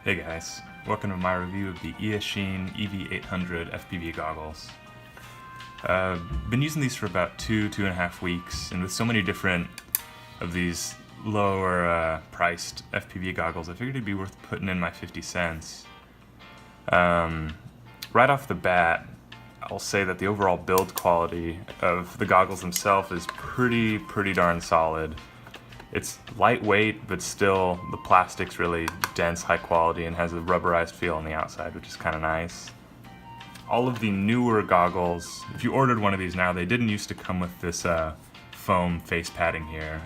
Hey guys, welcome to my review of the Eachine EV800 FPV goggles. Been using these for about two and a half weeks, and with so many different of these lower priced FPV goggles, I figured it'd be worth putting in my 50 cents. Right off the bat, I'll say that the overall build quality of the goggles themselves is pretty darn solid. It's lightweight, but still the plastic's really dense, high quality, and has a rubberized feel on the outside, which is kind of nice. All of the newer goggles, if you ordered one of these now, they didn't used to come with this foam face padding here.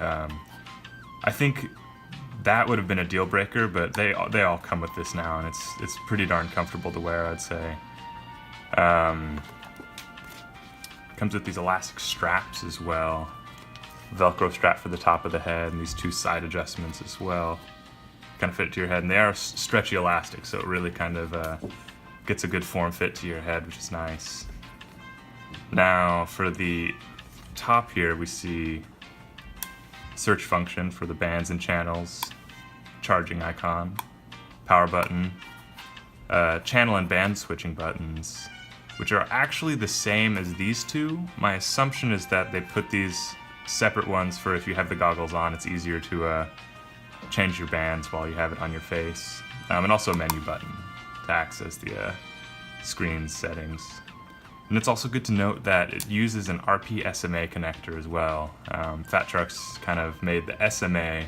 I think that would have been a deal breaker, but they all come with this now, and it's pretty darn comfortable to wear, I'd say. Comes with these elastic straps as well. Velcro strap for the top of the head, and these two side adjustments as well. Kind of fit to your head, and they are stretchy elastic, so it really kind of gets a good form fit to your head, which is nice. Now for the top here, we see search function for the bands and channels, charging icon, power button, channel and band switching buttons, which are actually the same as these two. My assumption is that they put these separate ones for if you have the goggles on, it's easier to change your bands while you have it on your face. And also a menu button to access the screen settings. And it's also good to note that it uses an RP SMA connector as well. Fat Trucks kind of made the SMA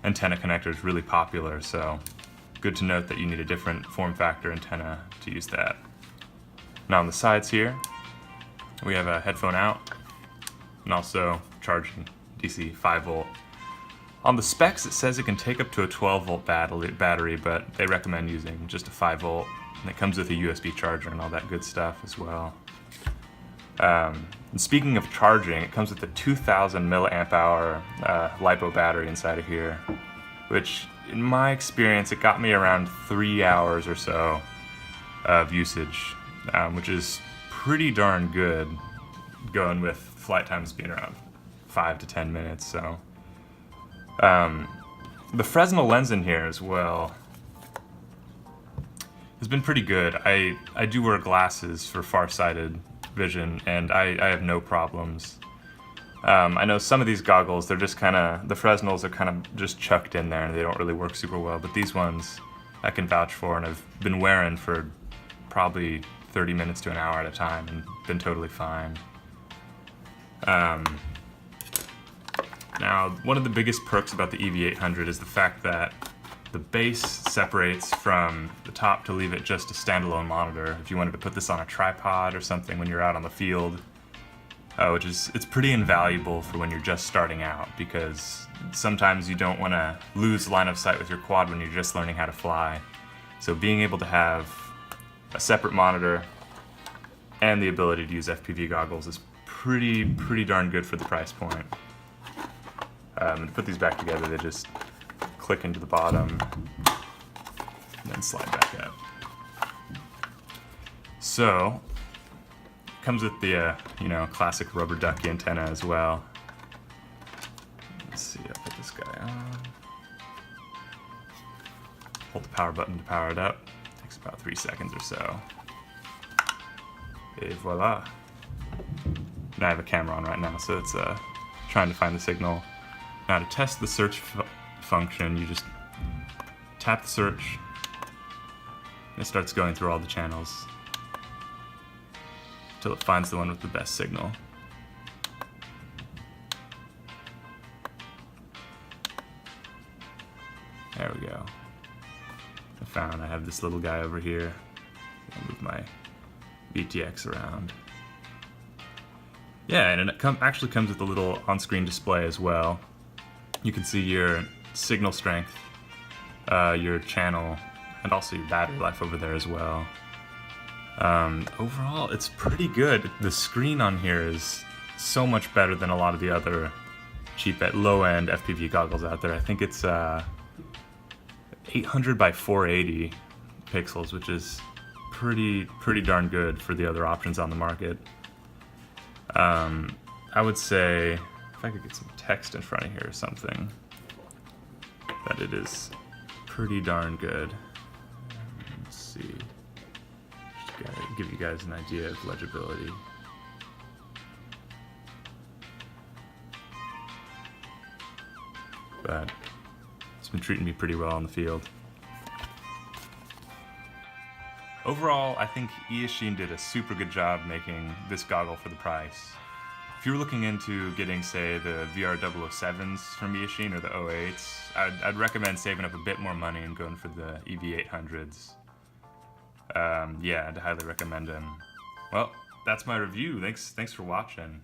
antenna connectors really popular, so good to note that you need a different form factor antenna to use that. Now on the sides here, we have a headphone out, and also charging DC 5 volt. On the specs it says it can take up to a 12 volt battery, but they recommend using just a 5 volt, and it comes with a USB charger and all that good stuff as well. And speaking of charging, it comes with a 2000 milliamp hour LiPo battery inside of here, which in my experience it got me around 3 hours or so of usage, which is pretty darn good, going with flight times being around 5 to 10 minutes. So the Fresnel lens in here as well has been pretty good. I do wear glasses for farsighted vision, and I have no problems. I know some of these goggles, they're just kind of, the Fresnels are kind of just chucked in there and they don't really work super well, but these ones I can vouch for, and I've been wearing for probably 30 minutes to an hour at a time and been totally fine. Now, one of the biggest perks about the EV800 is the fact that the base separates from the top to leave it just a standalone monitor. If you wanted to put this on a tripod or something when you're out on the field, it's pretty invaluable for when you're just starting out, because sometimes you don't want to lose line of sight with your quad when you're just learning how to fly. So being able to have a separate monitor and the ability to use FPV goggles is pretty darn good for the price point. And to put these back together, they just click into the bottom and then slide back up. So comes with the classic rubber ducky antenna as well. Let's see, I'll put this guy on. Hold the power button to power it up. Takes about 3 seconds or so. Et voila. And I have a camera on right now, so it's trying to find the signal. Now to test the search function, you just tap the search, and it starts going through all the channels until it finds the one with the best signal. There we go. I have this little guy over here. I'll move my VTX around. Yeah, and it actually comes with a little on-screen display as well. You can see your signal strength, your channel, and also your battery life over there as well. Overall, it's pretty good. The screen on here is so much better than a lot of the other cheap, low-end FPV goggles out there. I think it's 800 by 480 pixels, which is pretty darn good for the other options on the market. I would say, if I could get some text in front of here or something, that it is pretty darn good. see. Just gotta give you guys an idea of legibility. But it's been treating me pretty well in the field. Overall, I think Eachine did a super good job making this goggle for the price. If you were looking into getting, say, the VR007s from Eachine or the 08s, I'd recommend saving up a bit more money and going for the EV800s. Yeah, I'd highly recommend them. Well, that's my review. Thanks for watching.